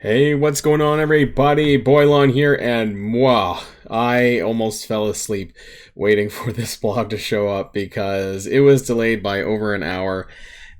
Hey, what's going on, everybody? Boilon here, and wow, I almost fell asleep waiting for this blog to show up because it was delayed by over an hour.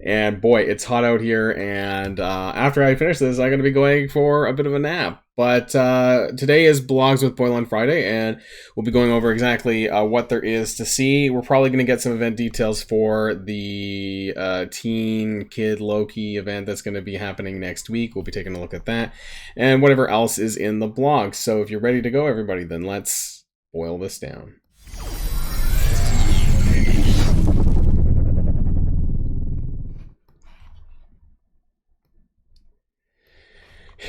And boy, it's hot out here, and after I finish this, I'm going to be going for a bit of a nap. But today is Blogs with Boilon Friday, and we'll be going over exactly what there is to see. We're probably going to get some event details for the Teen Kid Loki event that's going to be happening next week. We'll be taking a look at that, and whatever else is in the blog. So if you're ready to go, everybody, then let's boil this down.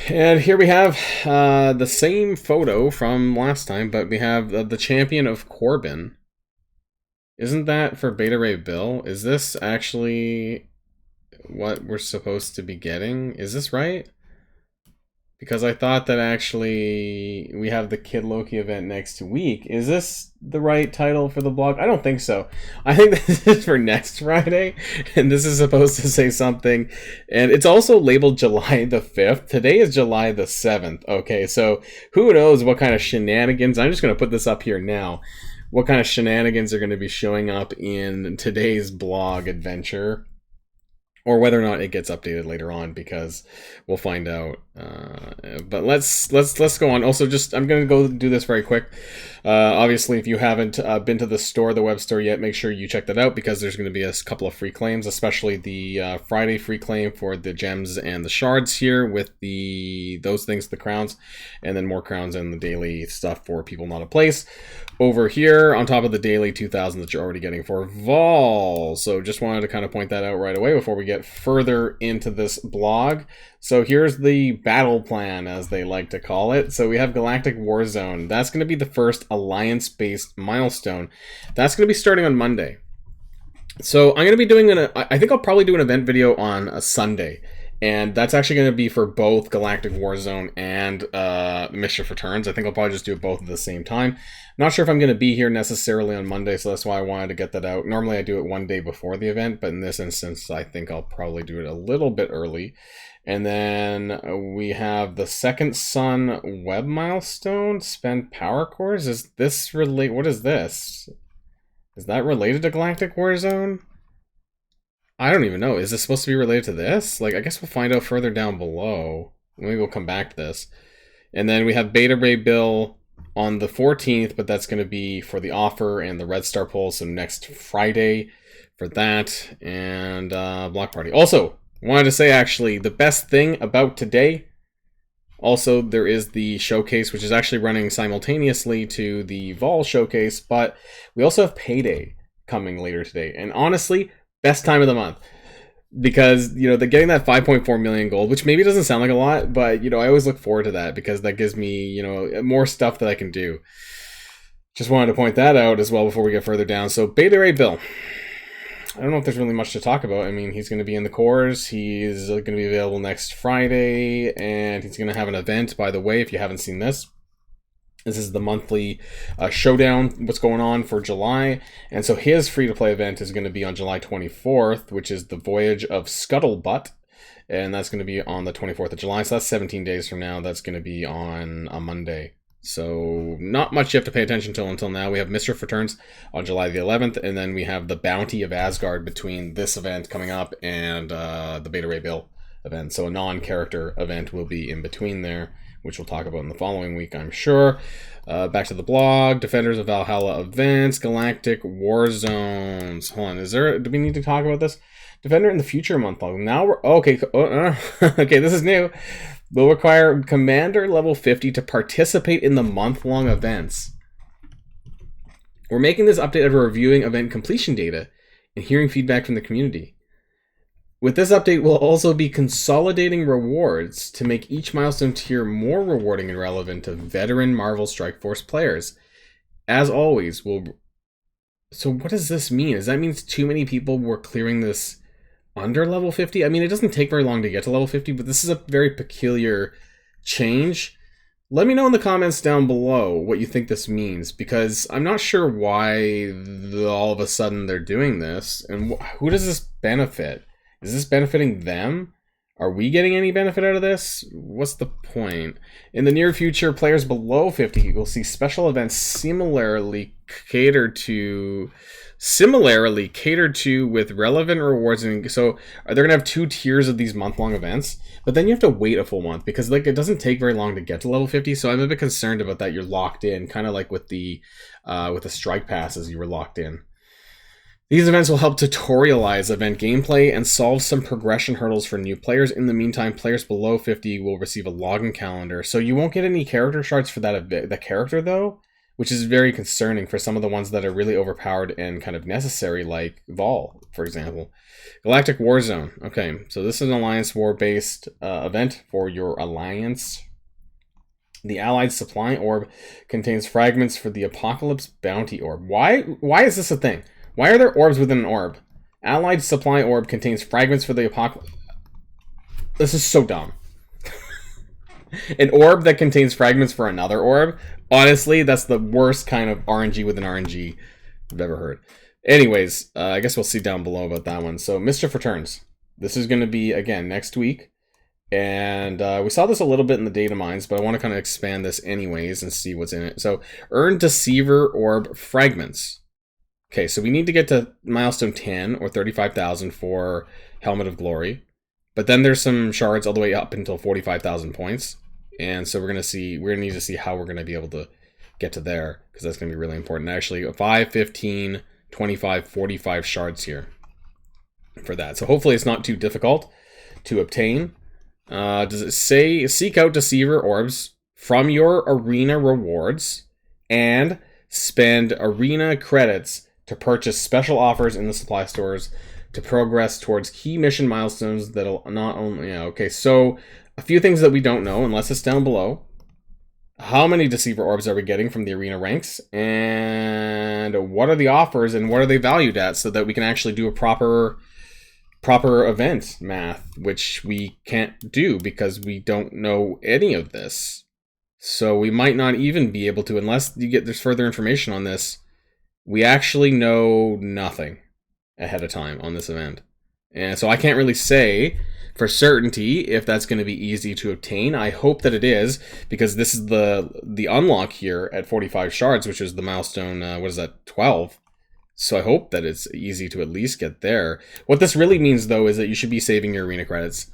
And here we have the same photo from last time, but we have the champion of Corbin. Isn't that for Beta Ray Bill? Is this actually what we're supposed to be getting? Is this right? Because I thought that actually we have the Kid Loki event next week. Is this the right title for the blog? I don't think so. I think this is for next Friday, and this is supposed to say something. And it's also labeled July the 5th. Today is July the 7th. Okay, so who knows what kind of shenanigans. I'm just going to put this up here now. What kind of shenanigans are going to be showing up in today's blog adventure, or whether or not it gets updated later on, because we'll find out. But let's go on. Also, I'm going to go do this very quick. Obviously, if you haven't been to the store, the web store yet, make sure you check that out, because there's going to be a couple of free claims, especially the Friday free claim for the gems and the shards here with those things, the crowns, and then more crowns and the daily stuff for people not a place over here on top of the daily 2,000 that you're already getting for Vol. So just wanted to kind of point that out right away before we get further into this blog. So here's the battle plan, as they like to call it. So we have Galactic Warzone. That's going to be the first alliance-based milestone. That's going to be starting on Monday. So I'm going to be doing I think I'll probably do an event video on a Sunday. And that's actually going to be for both Galactic Warzone and Mischief Returns. I think I'll probably just do it both at the same time. Not sure if I'm going to be here necessarily on Monday, so that's why I wanted to get that out. Normally I do it one day before the event, but in this instance I think I'll probably do it a little bit early. And then we have the Second Sun web milestone, spend power cores. Is this what is this? Is that related to Galactic Warzone? I don't even know. Is this supposed to be related to this? Like, I guess we'll find out further down below. Maybe we'll come back to this. And then we have Beta Ray Bill on the 14th, but that's going to be for the offer and the Red Star poll. So next Friday for that, and Block Party. Also, wanted to say actually the best thing about today. Also, there is the showcase, which is actually running simultaneously to the Vol showcase, but we also have Payday coming later today. And honestly, best time of the month, because they're getting that 5.4 million gold, which maybe doesn't sound like a lot, but I always look forward to that because that gives me more stuff that I can do. Just wanted to point that out as well before we get further down. So Beta Ray Bill, I don't know if there's really much to talk about. I mean, he's going to be in the cores. He's going to be available next Friday, and he's going to have an event, by the way, if you haven't seen this. This is the monthly showdown, what's going on for July. And so his free-to-play event is going to be on July 24th, which is the Voyage of Scuttlebutt. And that's going to be on the 24th of July. So that's 17 days from now. That's going to be on a Monday. So not much you have to pay attention to until now. We have Mischief Returns on July the 11th. And then we have the Bounty of Asgard between this event coming up and the Beta Ray Bill event. So a non-character event will be in between there, which we'll talk about in the following week, I'm sure. Back to the blog. Defenders of Valhalla events. Galactic War Zones. Hold on, do we need to talk about this? Defender in the Future month log. Now we're... Okay, okay, this is new. Will require Commander level 50 to participate in the month-long events. We're making this update after reviewing event completion data and hearing feedback from the community. With this update, we'll also be consolidating rewards to make each milestone tier more rewarding and relevant to veteran Marvel Strike Force players. As always, So what does this mean? Does that mean too many people were clearing this under level 50? I mean, it doesn't take very long to get to level 50, but this is a very peculiar change. Let me know in the comments down below what you think this means, because I'm not sure why all of a sudden they're doing this, and who does this benefit? Is this benefiting them? Are we getting any benefit out of this? What's the point? In the near future, players below 50 will see special events similarly catered to with relevant rewards. And so they're gonna have 2 tiers of these month-long events, but then you have to wait a full month because like it doesn't take very long to get to level 50. So I'm a bit concerned about that. You're locked in, kind of like with the strike passes, you were locked in. These events will help tutorialize event gameplay and solve some progression hurdles for new players. In the meantime, players below 50 will receive a login calendar. So you won't get any character shards for that character, though, which is very concerning for some of the ones that are really overpowered and kind of necessary, like Vol, for example. Galactic Warzone. Okay, so this is an Alliance War-based event for your Alliance. The Allied Supply Orb contains fragments for the Apocalypse Bounty Orb. Why is this a thing? Why are there orbs within an orb? Allied Supply Orb contains fragments for the Apocalypse. This is so dumb. An orb that contains fragments for another orb? Honestly, that's the worst kind of RNG within RNG I've ever heard. Anyways, I guess we'll see down below about that one. So, Mischief Returns. This is going to be, again, next week. And we saw this a little bit in the data mines, but I want to kind of expand this anyways and see what's in it. So, earn Deceiver Orb Fragments. Okay, so we need to get to milestone 10 or 35,000 for Helmet of Glory. But then there's some shards all the way up until 45,000 points. And so we're going to need to see how we're going to be able to get to there, because that's going to be really important. Actually, 5, 15, 25, 45 shards here for that. So hopefully it's not too difficult to obtain. Does it say seek out Deceiver Orbs from your arena rewards and spend arena credits to purchase special offers in the supply stores to progress towards key mission milestones that'll not only... Yeah, okay, so a few things that we don't know, unless it's down below. How many Deceiver Orbs are we getting from the arena ranks? And what are the offers and what are they valued at so that we can actually do a proper event math, which we can't do because we don't know any of this. So we might not even be able to, unless there's further information on this. We actually know nothing ahead of time on this event. And so I can't really say for certainty if that's going to be easy to obtain. I hope that it is, because this is the unlock here at 45 shards, which is the milestone, 12? So I hope that it's easy to at least get there. What this really means, though, is that you should be saving your arena credits.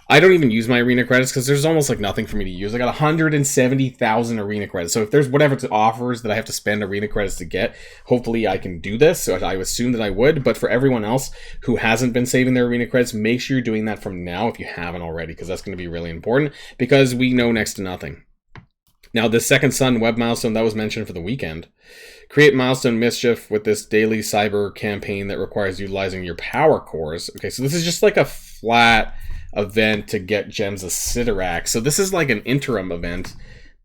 I don't even use my arena credits because there's almost like nothing for me to use. I got 170,000 arena credits. So if there's whatever offers that I have to spend arena credits to get, hopefully I can do this. So I assume that I would. But for everyone else who hasn't been saving their arena credits, make sure you're doing that from now if you haven't already, because that's going to be really important, because we know next to nothing. Now, the Second Sun web milestone that was mentioned for the weekend. Create milestone mischief with this daily cyber campaign that requires utilizing your power cores. Okay, so this is just like a flat event to get gems of Sidorak. So this is like an interim event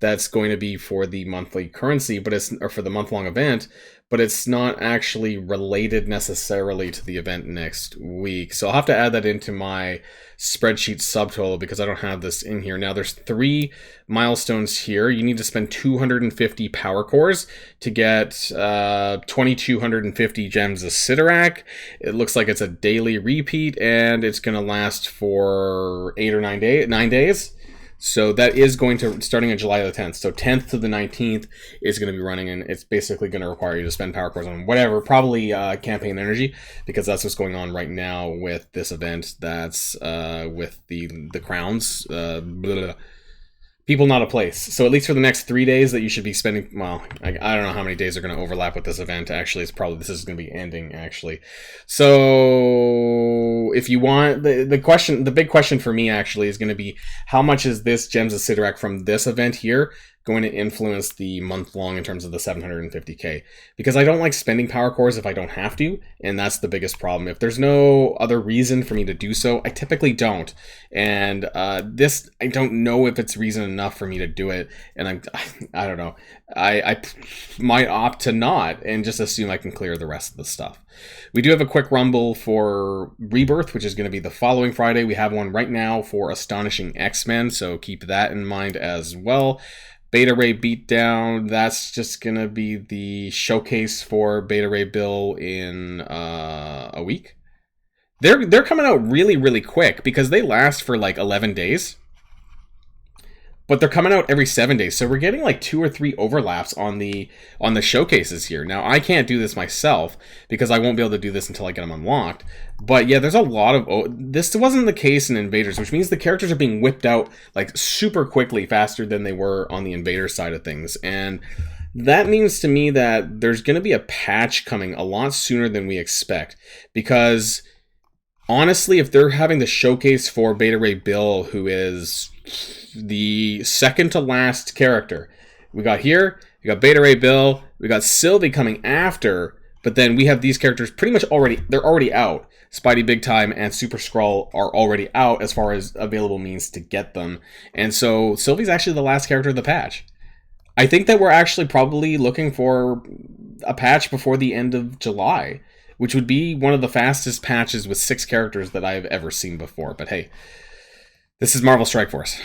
that's going to be for the monthly currency, or for the month-long event, but it's not actually related necessarily to the event next week. So I'll have to add that into my spreadsheet subtotal because I don't have this in here. Now there's 3 milestones here. You need to spend 250 power cores to get 2,250 gems of Sidorak. It looks like it's a daily repeat and it's going to last for 8 or 9 days. So that is going to, starting on July the 10th. So 10th to the 19th is going to be running, and it's basically going to require you to spend power cores on whatever, probably campaign energy, because that's what's going on right now with this event. That's with the crowns. People, not a place. So at least for the next 3 days that you should be spending, well, I don't know how many days are going to overlap with this event. Actually, this is going to be ending, actually. So if you want, the big question for me actually is going to be, how much is this Gems of Sidorak from this event here going to influence the month long in terms of the 750k? Because I don't like spending power cores if I don't have to, and that's the biggest problem. If there's no other reason for me to do so, I typically don't. And this, I don't know if it's reason enough for me to do it, and I don't know. I might opt to not and just assume I can clear the rest of the stuff. We do have a quick rumble for Rebirth, which is going to be the following Friday. We have one right now for Astonishing X-Men, so keep that in mind as well. Beta Ray Beatdown, that's just going to be the showcase for Beta Ray Bill in a week. They're coming out really, really quick because they last for like 11 days. But they're coming out every 7 days, so we're getting like 2 or 3 overlaps on the showcases here. Now, I can't do this myself because I won't be able to do this until I get them unlocked. But yeah, there's a lot of... this wasn't the case in Invaders, which means the characters are being whipped out like super quickly, faster than they were on the Invader side of things. And that means to me that there's going to be a patch coming a lot sooner than we expect. Because honestly, if they're having the showcase for Beta Ray Bill, who is the second to last character, we got Beta Ray Bill, we got Sylvie coming after, but then we have these characters pretty much they're already out. Spidey Big Time and Super Skrull are already out as far as available means to get them. And so Sylvie's actually the last character of the patch. I think that we're actually probably looking for a patch before the end of July, which would be one of the fastest patches with 6 characters that I've ever seen before. But hey, this is Marvel Strike Force.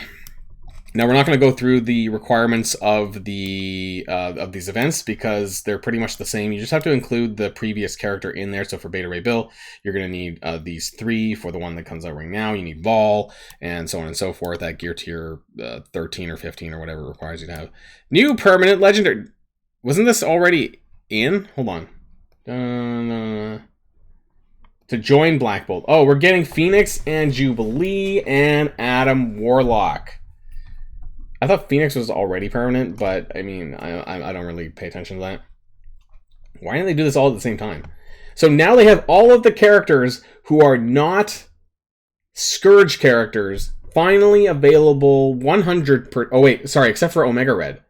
Now, we're not going to go through the requirements of these events because they're pretty much the same. You just have to include the previous character in there. So for Beta Ray Bill, you're going to need these 3. For the one that comes out right now, you need Vol, and so on and so forth. That gear tier 13 or 15 or whatever it requires you to have. New permanent legendary. Wasn't this already in? Hold on. To join Black Bolt. Oh, we're getting Phoenix and Jubilee and Adam Warlock. I thought Phoenix was already permanent, but I mean, I don't really pay attention to that. Why didn't they do this all at the same time? So now they have all of the characters who are not Scourge characters finally available 100 per... Oh wait, sorry, except for Omega Red.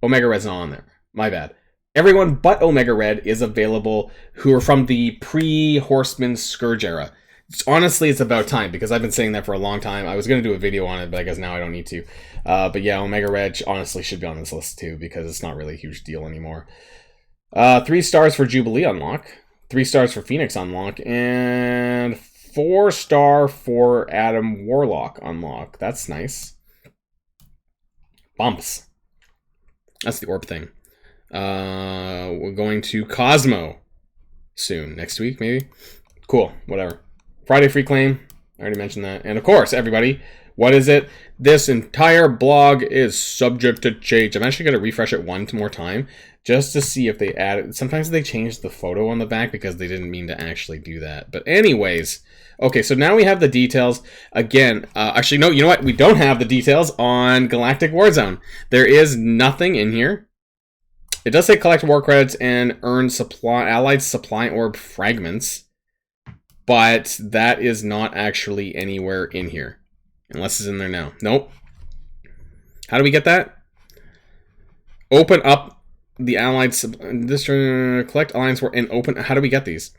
Omega Red's not on there. My bad. Everyone but Omega Red is available who are from the pre-Horseman Scourge era. Honestly, it's about time, because I've been saying that for a long time. I was going to do a video on it, but I guess now I don't need to. But yeah, Omega Red honestly should be on this list too, because it's not really a huge deal anymore. 3 stars for Jubilee unlock, 3 stars for Phoenix unlock, and 4 star for Adam Warlock unlock. That's nice. Bumps. That's the orb thing. We're going to Cosmo soon. Next week, maybe? Cool, whatever. Friday free claim. I already mentioned that. And of course, everybody, what is it? This entire blog is subject to change. I'm actually going to refresh it one more time just to see if they added... Sometimes they change the photo on the back because they didn't mean to actually do that. But anyways, okay, so now we have the details. Again, actually, no, you know what? We don't have the details on Galactic Warzone. There is nothing in here. It does say collect war credits and earn allied supply orb fragments. But that is not actually anywhere in here. Unless it's in there now. Nope. How do we get that? Open up the allied... collect alliance war and open... How do we get these?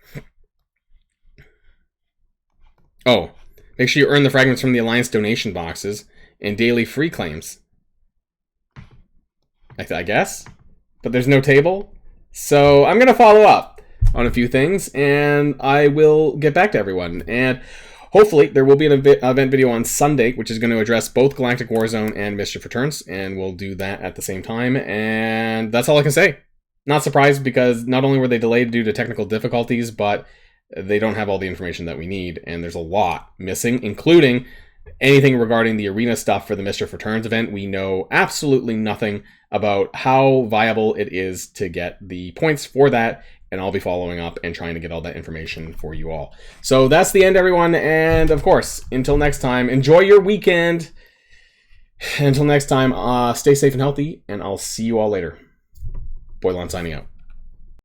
Oh. Make sure you earn the fragments from the alliance donation boxes and daily free claims. I guess? But there's no table. So I'm going to follow up on a few things, and I will get back to everyone. And hopefully there will be an event video on Sunday, which is going to address both Galactic Warzone and Mischief Returns, and we'll do that at the same time. And that's all I can say. Not surprised, because not only were they delayed due to technical difficulties, but they don't have all the information that we need, and there's a lot missing, including anything regarding the arena stuff for the Mischief Returns event. We know absolutely nothing about how viable it is to get the points for that, and I'll be following up and trying to get all that information for you all. So that's the end, everyone, and of course, until next time, enjoy your weekend. Until next time, stay safe and healthy, and I'll see you all later. Boilon signing out.